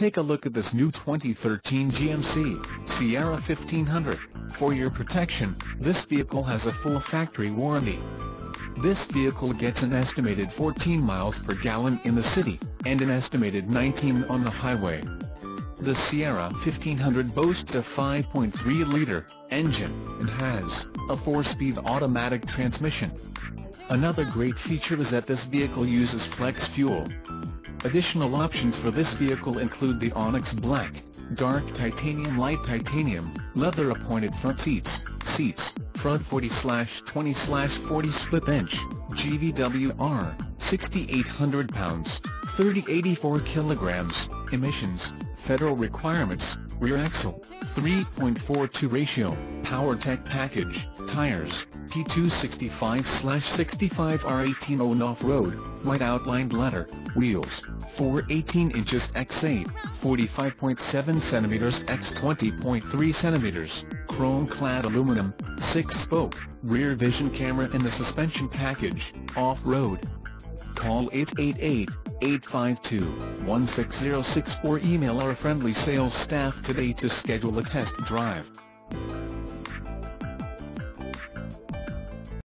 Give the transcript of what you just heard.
Take a look at this new 2013 GMC Sierra 1500. For your protection, this vehicle has a full factory warranty. This vehicle gets an estimated 14 miles per gallon in the city, and an estimated 19 on the highway. The Sierra 1500 boasts a 5.3-liter engine, and has a 4-speed automatic transmission. Another great feature is that this vehicle uses flex fuel. Additional options for this vehicle include the Onyx Black, Dark Titanium, Light Titanium, leather appointed front seats, front 40/20/40 split bench, GVWR, 6,800 pounds, 3084 kilograms, emissions, federal requirements, rear axle, 3.42 ratio, PowerTech package, tires, P265/65 R18 on off-road, white outlined leather, wheels, 418 inches x8, 45.7 cm x 20.3 cm, chrome-clad aluminum, 6-spoke, rear vision camera in the suspension package, off-road. Call 888-852-1606 or email our friendly sales staff today to schedule a test drive.